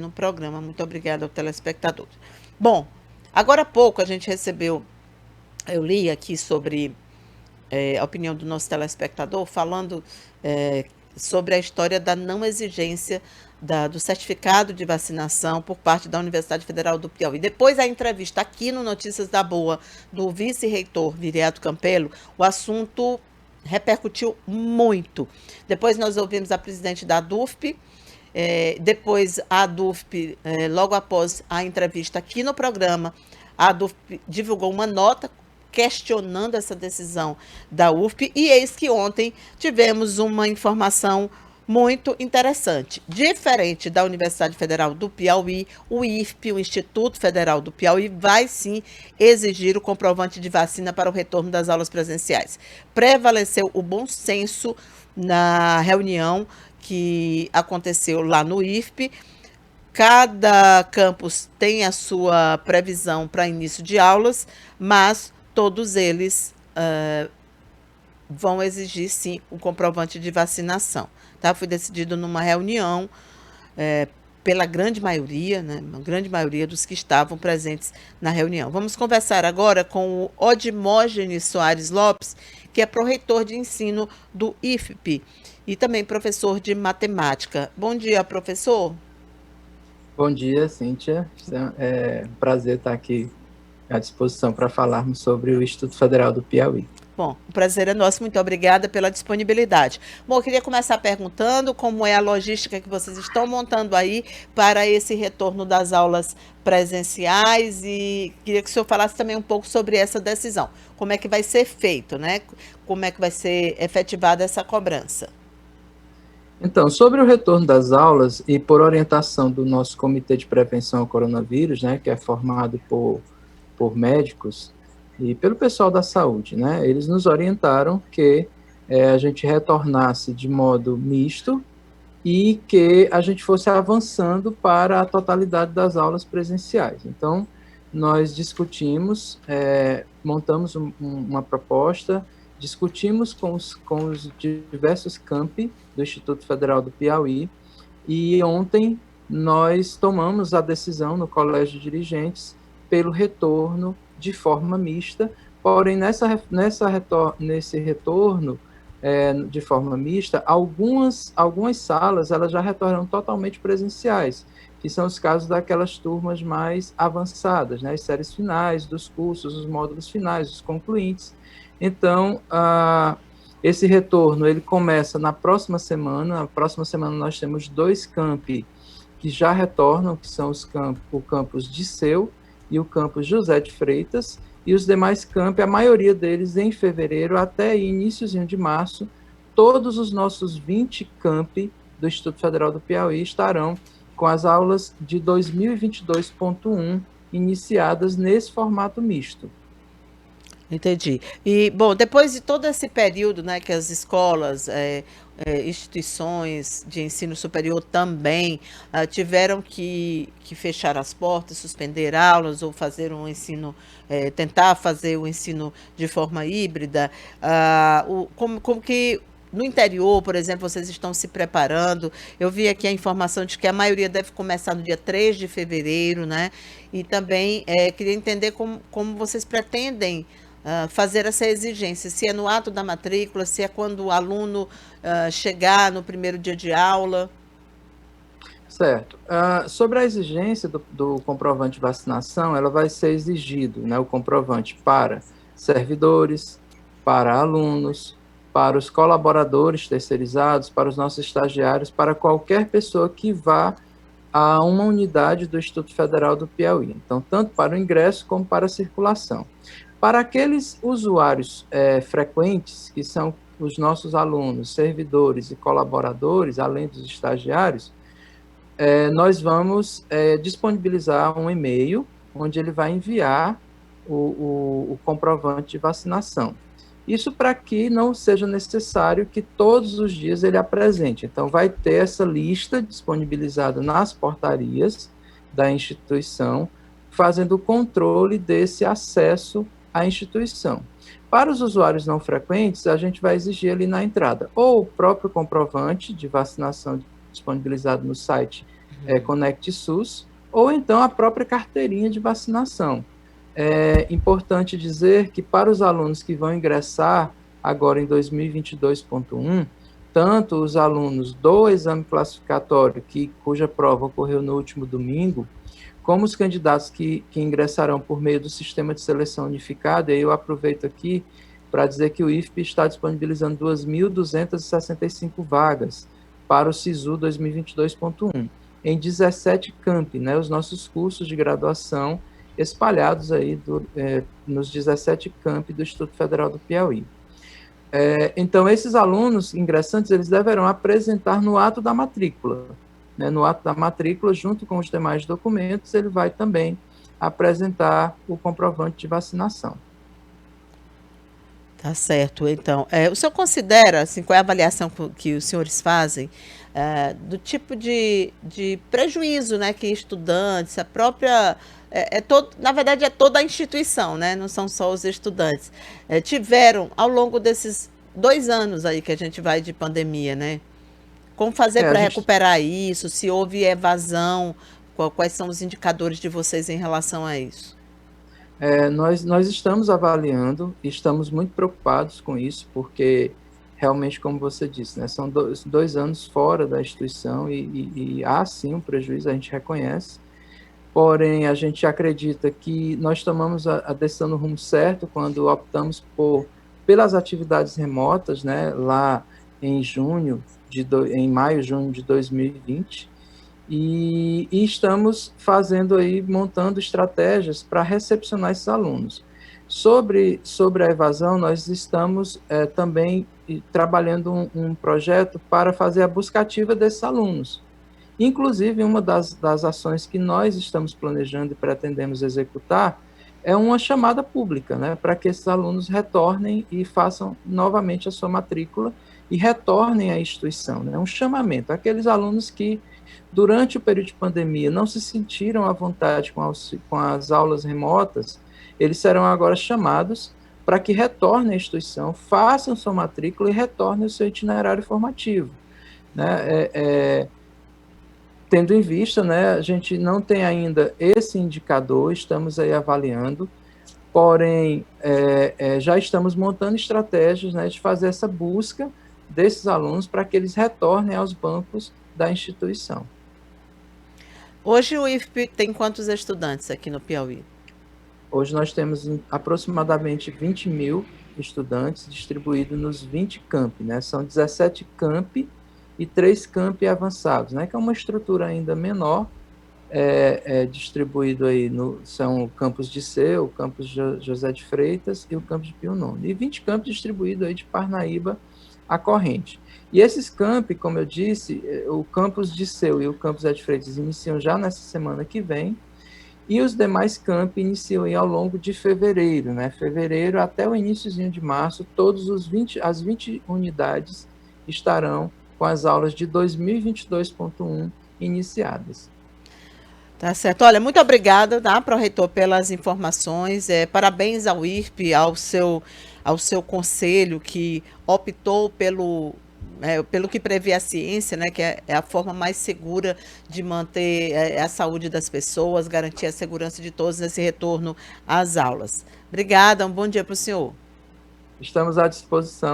no programa. Muito obrigada ao telespectador. Bom, agora há pouco a gente recebeu, eu li aqui sobre a opinião do nosso telespectador, falando sobre a história da não exigência do certificado de vacinação por parte da Universidade Federal do Piauí. Depois da entrevista aqui no Notícias da Boa do vice-reitor Viriato Campelo, o assunto repercutiu muito. Depois nós ouvimos a presidente da DUFP, depois a DUFP, logo após a entrevista aqui no programa, a DUFP divulgou uma nota questionando essa decisão da UFP, e eis que ontem tivemos uma informação muito interessante. Diferente da Universidade Federal do Piauí, o IFP, o Instituto Federal do Piauí, vai sim exigir o comprovante de vacina para o retorno das aulas presenciais. Prevaleceu o bom senso na reunião que aconteceu lá no IFP. Cada campus tem a sua previsão para início de aulas, mas todos eles vão exigir, sim, o comprovante de vacinação. Tá? Foi decidido numa reunião pela grande maioria, né, a grande maioria dos que estavam presentes na reunião. Vamos conversar agora com o Odimógenes Soares Lopes, que é pró-reitor de ensino do IFP e também professor de matemática. Bom dia, professor. Bom dia, Cíntia. É um prazer estar aqui à disposição para falarmos sobre o Instituto Federal do Piauí. Bom, o prazer é nosso, muito obrigada pela disponibilidade. Bom, eu queria começar perguntando como é a logística que vocês estão montando aí para esse retorno das aulas presenciais, e queria que o senhor falasse também um pouco sobre essa decisão. Como é que vai ser feito, né? Como é que vai ser efetivada essa cobrança? Então, sobre o retorno das aulas e por orientação do nosso Comitê de Prevenção ao Coronavírus, né, que é formado por médicos e pelo pessoal da saúde, né, eles nos orientaram que a gente retornasse de modo misto e que a gente fosse avançando para a totalidade das aulas presenciais. Então, nós discutimos, montamos uma proposta, discutimos com os diversos campi do Instituto Federal do Piauí, e ontem nós tomamos a decisão no Colégio de Dirigentes pelo retorno de forma mista, porém nesse retorno de forma mista, algumas salas elas já retornam totalmente presenciais, que são os casos daquelas turmas mais avançadas, né, as séries finais dos cursos, os módulos finais, os concluintes. Então, esse retorno ele começa na próxima semana. Na próxima semana nós temos 2 campi que já retornam, que são o campus Disseu e o campus José de Freitas, e os demais campi, a maioria deles em fevereiro até iníciozinho de março. Todos os nossos 20 campi do Instituto Federal do Piauí estarão com as aulas de 2022.1 iniciadas nesse formato misto. Entendi. E, bom, depois de todo esse período, né, que as escolas, instituições de ensino superior também tiveram que fechar as portas, suspender aulas ou fazer um ensino, tentar fazer o ensino de forma híbrida, como que no interior, por exemplo, vocês estão se preparando? Eu vi aqui a informação de que a maioria deve começar no dia 3 de fevereiro, né? E também queria entender como vocês pretendem fazer essa exigência, se é no ato da matrícula, se é quando o aluno chegar no primeiro dia de aula. Certo. Sobre a exigência do comprovante de vacinação, ela vai ser exigido, né, o comprovante para servidores, para alunos, para os colaboradores terceirizados, para os nossos estagiários, para qualquer pessoa que vá a uma unidade do Instituto Federal do Piauí. Então, tanto para o ingresso como para a circulação. Para aqueles usuários frequentes, que são os nossos alunos, servidores e colaboradores, além dos estagiários, nós vamos disponibilizar um e-mail onde ele vai enviar o comprovante de vacinação. Isso para que não seja necessário que todos os dias ele apresente. Então, vai ter essa lista disponibilizada nas portarias da instituição, fazendo o controle desse acesso à instituição. Para os usuários não frequentes, a gente vai exigir ali na entrada ou o próprio comprovante de vacinação disponibilizado no site Conect SUS, ou então a própria carteirinha de vacinação. É importante dizer que para os alunos que vão ingressar agora em 2022.1, tanto os alunos do exame classificatório, cuja prova ocorreu no último domingo, como os candidatos que ingressarão por meio do sistema de seleção unificado, e aí eu aproveito aqui para dizer que o IFP está disponibilizando 2.265 vagas para o SISU 2022.1, em 17 campi, né, os nossos cursos de graduação espalhados aí nos 17 campi do Instituto Federal do Piauí. Então, esses alunos ingressantes, eles deverão apresentar no ato da matrícula. Né? No ato da matrícula, junto com os demais documentos, ele vai também apresentar o comprovante de vacinação. Tá certo. Então, o senhor considera, assim, qual é a avaliação que os senhores fazem do tipo de prejuízo, né, que estudantes, a própria, na verdade, é toda a instituição, né, não são só os estudantes, tiveram ao longo desses 2 anos aí que a gente vai de pandemia, né? Como fazer para recuperar isso? Se houve evasão, quais são os indicadores de vocês em relação a isso? Nós estamos avaliando e estamos muito preocupados com isso, porque realmente, como você disse, né, são 2 anos fora da instituição e há sim um prejuízo, a gente reconhece, porém a gente acredita que nós tomamos a decisão no rumo certo quando optamos pelas atividades remotas, né, lá em maio, junho de 2020, e estamos fazendo aí, montando estratégias para recepcionar esses alunos. Sobre a evasão, nós estamos também trabalhando um projeto para fazer a busca ativa desses alunos. Inclusive, uma das ações que nós estamos planejando e pretendemos executar é uma chamada pública, né, para que esses alunos retornem e façam novamente a sua matrícula e retornem à instituição. Né, um chamamento. Aqueles alunos que, durante o período de pandemia, não se sentiram à vontade com as aulas remotas, eles serão agora chamados para que retornem à instituição, façam sua matrícula e retornem ao seu itinerário formativo. Né? Tendo em vista, né, a gente não tem ainda esse indicador, estamos aí avaliando, porém, já estamos montando estratégias, né, de fazer essa busca desses alunos para que eles retornem aos bancos da instituição. Hoje o IFP tem quantos estudantes aqui no Piauí? Hoje nós temos aproximadamente 20 mil estudantes distribuídos nos 20 campi, né? São 17 campi e 3 campi avançados, né? Que é uma estrutura ainda menor, distribuído aí são o campus de Seu, o campus José de Freitas e o campus de Pio Nono. E 20 campos distribuídos aí de Parnaíba a Corrente. E esses campi, como eu disse, o campus de Seu e o campus José de Freitas iniciam já nessa semana que vem, e os demais campi iniciam aí ao longo de fevereiro, né? Fevereiro até o iníciozinho de março, as 20 unidades estarão com as aulas de 2022.1 iniciadas. Tá certo. Olha, muito obrigada, tá, pró-reitor, pelas informações. Parabéns ao IRP, ao seu conselho que optou pelo que prevê a ciência, né, que é a forma mais segura de manter a saúde das pessoas, garantir a segurança de todos nesse retorno às aulas. Obrigada, um bom dia para o senhor. Estamos à disposição.